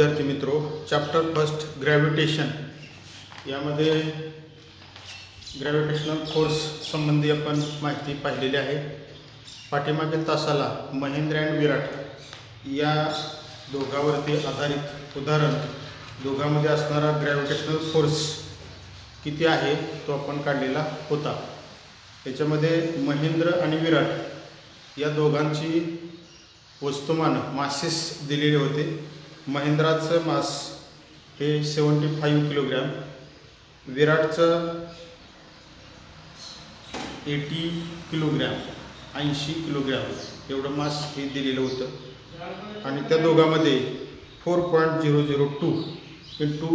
विद्यार्थी मित्रों, chapter first gravitation यामध्ये ग्रॅव्हिटेशनल फोर्स संबंधी आपण माहिती पाहिलेली आहे. पाठीमागील तासाला महेंद्र अँड विराट या दोघांवरती आधारित उदाहरण, दोघांमध्ये असणारा ग्रॅव्हिटेशनल फोर्स किती आहे तो आपण काढलेला होता. याच्यामध्ये महेंद्र आणि विराट या दोघांची वस्तुमान मासेस दिलेले होते. महेंद्राचं मास हे 75 किलोग्रॅम, विराटचं 80 किलोग्रॅम 80 किलोग्रॅम एवढं मास हे दिलेलं होतं. आणि त्या दोघांमध्ये 4.002 इंटू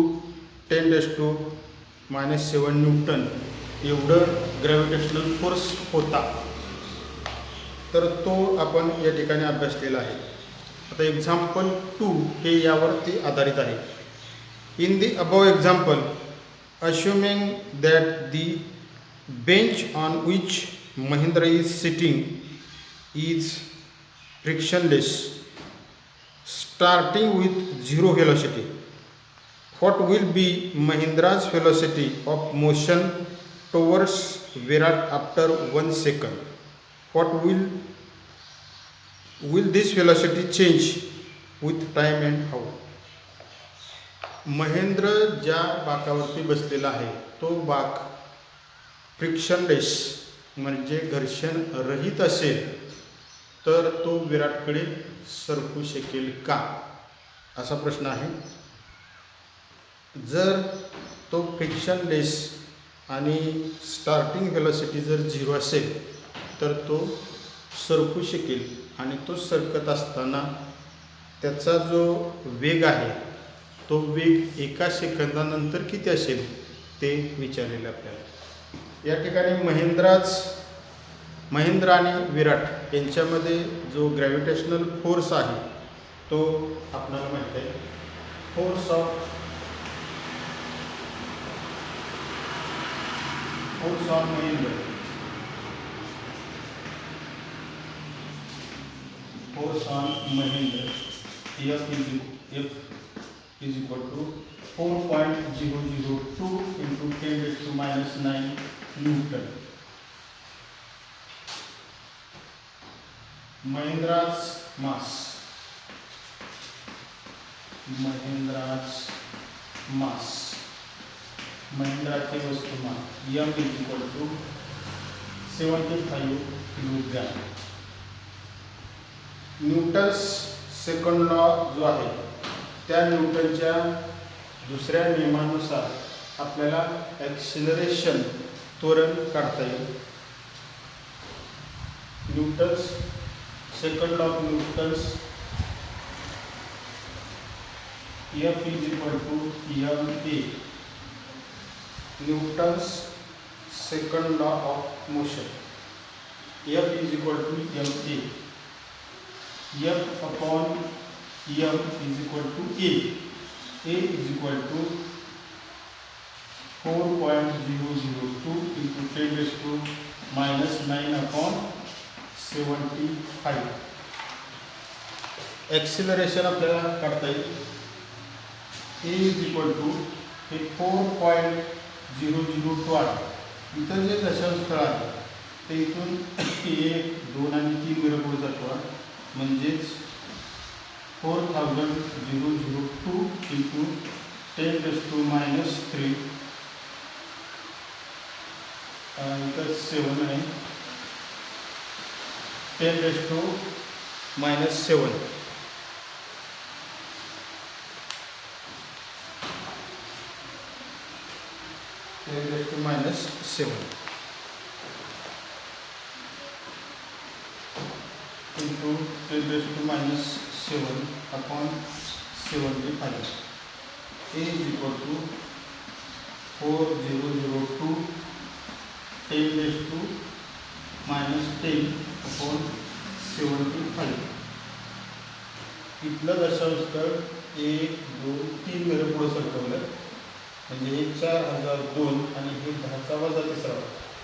10⁻⁻7 न्यूटन एवढं ग्रॅव्हिटेशनल फोर्स होता. तर तो आपण या ठिकाणी अभ्यासलेला आहे. आता एक्झाम्पल 2 हे यावरती आधारित आहे. In the above example, assuming that the bench on which Mahendra is sitting is frictionless, starting with 0 velocity, what will be Mahendra's velocity of motion towards Virat after 1 second? What will this velocity change with time and how? Mahendra ज्या बाकावरती बसलेला आहे तो बाक frictionless म्हणजे घर्षण रहित असेल तर तो विराटकडे सरकू शकेल का, असा प्रश्न आहे. जर तो फ्रिक्शनलेस आणि स्टार्टिंग वेलोसिटी जर 0 असेल तर तो सरकू शकेल. आणि तो सरकत असताना त्याचा जो वेग आहे तो वेग 1 सेकंदानंतर किती असेल ते विचारलेलं आपल्याला. या ठिकाणी महेंद्र आणि विराट यांच्यामध्ये जो ग्रॅव्हिटेशनल फोर्स आहे तो आपल्याला माहीत आहे. Force on Mahendra, force on Mahendra F is equal to 4.002 into 10⁻⁹ Newton. Mahendra's mass महेंद्राचे वस्तुमान M is equal to 75 kilogram. Newton's second law जो आहे त्या न्यूटनच्या दुसऱ्या नियमानुसार आपल्याला ॲक्सिलरेशन त्वरण काढता येईल. Newton's second law of Newton's F is equal to ma. Newton's second law of motion F is equal to ma. F upon M is equal to A. A is equal to 4.002 into 10⁻⁹ upon 75. Acceleration आपल्याला काढता येईल. A is equal to हे 4.002 आहे. इथं जे दशांश आहे ते इथून 1, 2 आणि 3 वर पुढे जातो. म्हणजेच 4002 इंटू 10⁻⁻3 इथं 7 आहे. 10⁻⁻7 into 10⁻⁷ upon 75. A is equal to 4002 10⁻⁻10 upon 75. इथलं दशांश तर 1, 2, 3 वर पुढे सरकवलं म्हणजे 4002 आणि हे 10⁻³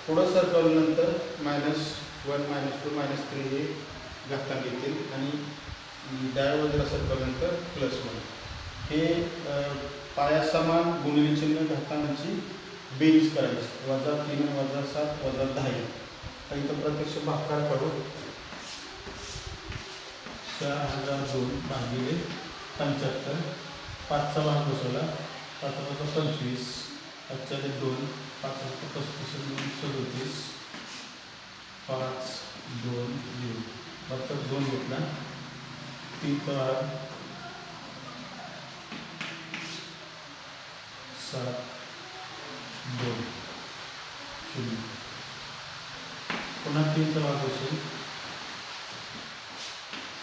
पुढं सरकवल्यानंतर -1, -2, -3 हे घातांक येतील आणि डाव्या बाजूला सरकवल्यानंतर +1. हे पायासमान गुणिले चिन्ह घातांची बेरीज करायची. -3 -7 -10. तर इथं प्रत्यक्ष भागाकार करू. 4002 भागिले 75. 5चा भाग बसवला. 5 × 25. 5 2. 5 × 35 37. 5 2 0. फक्त 2 घेतला. 3चा भाग 7 2 0. पुन्हा 3चा भाग बसेल.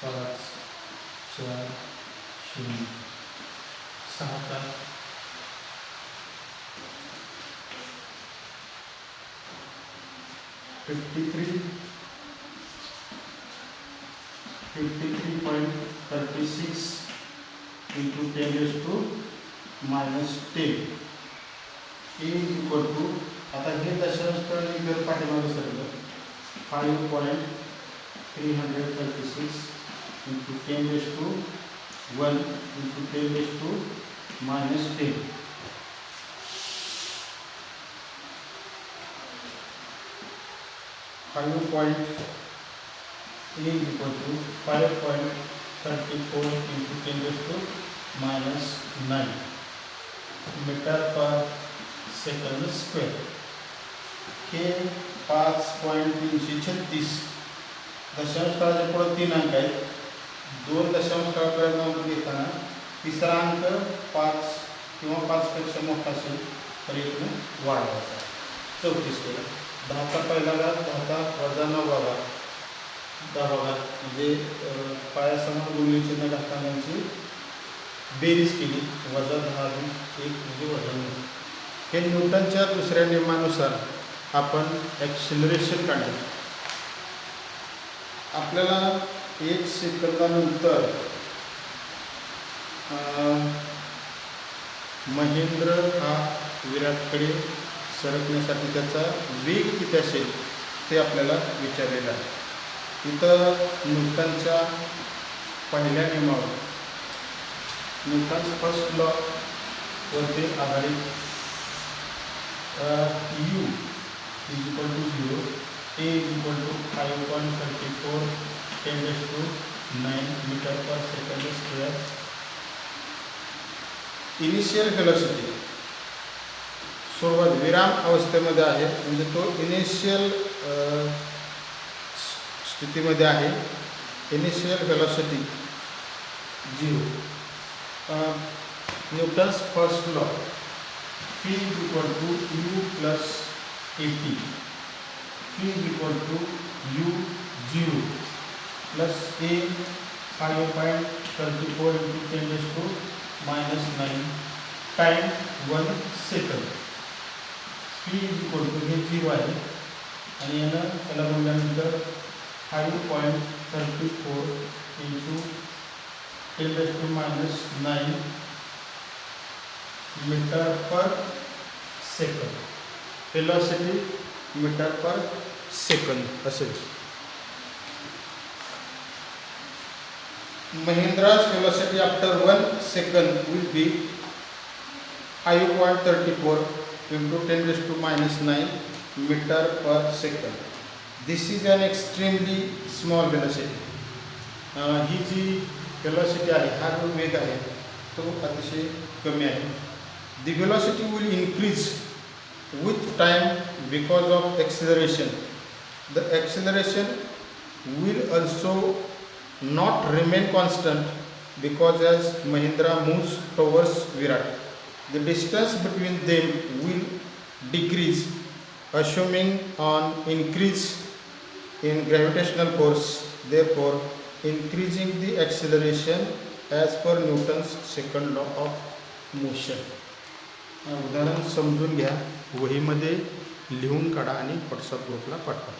5 4 0. 6चा 53.36 into 10⁻10 = आता हे दशांश स्थळ जर पाठीमागे सरलं 5.336 into 10⁻1 into 10⁻10. 5.34 into 10⁻9 metre per second square. हे 5.336 दशांश स्थळाच्या पुढे 3 अंक आहेत. 2 दशांश स्थळापर्यंत घेताना तिसरा अंक 5 किंवा 5 पेक्षा मोठा असेल तर इथून वाढवायचा. 34 केला. 10चा पहिला घात 10 वजा 9 भागात 10 भागात म्हणजे पायासमान गुणिले चिन्ह घातांची बेरीज केली. -10 1 म्हणजे -9. हे न्यूटनच्या दुसऱ्या नियमानुसार आपण ॲक्सिलरेशन काढले. आपल्याला 1 सेकंदानंतर महेंद्र हा विराटकडे सरकण्यासाठी त्याचा वेग किती असेल ते आपल्याला विचारलेलं आहे. इथं न्यूटनच्या पहिल्या नियमावर न्यूटन्स फर्स्ट लॉ वरती आधारित U = 0, A = 5.34 10⁻9 metre per second square. Initial velocity सुरुवात विराम अवस्थेमध्ये आहे म्हणजे तो इनिशियल स्थितीमध्ये आहे. Initial velocity 0. Newton's first law P = U + AT. P = U0 plus A 5.34 into 10⁻9 time 1 second. P = हे 0 आहे आणि यानं त्याला बोलल्यानंतर 5.34 into 10⁻9 metre per second. Velocity metre per second असेल. Mahindra's velocity after 1 second will be 5.34 into 10⁻9 meter per second. This is an extremely small velocity. He G velocity आहे, हा जो वेग आहे तो अतिशय कमी आहे. The velocity will increase with time because of acceleration. The acceleration will also not remain constant because as Mahindra moves towards Virat, the distance between them will decrease, assuming an increase in gravitational force, therefore increasing the acceleration as per Newton's second law of motion. उदाहरण समजून घ्या, वहीमध्ये लिहून काढा आणि WhatsApp ग्रुपला पाठवा.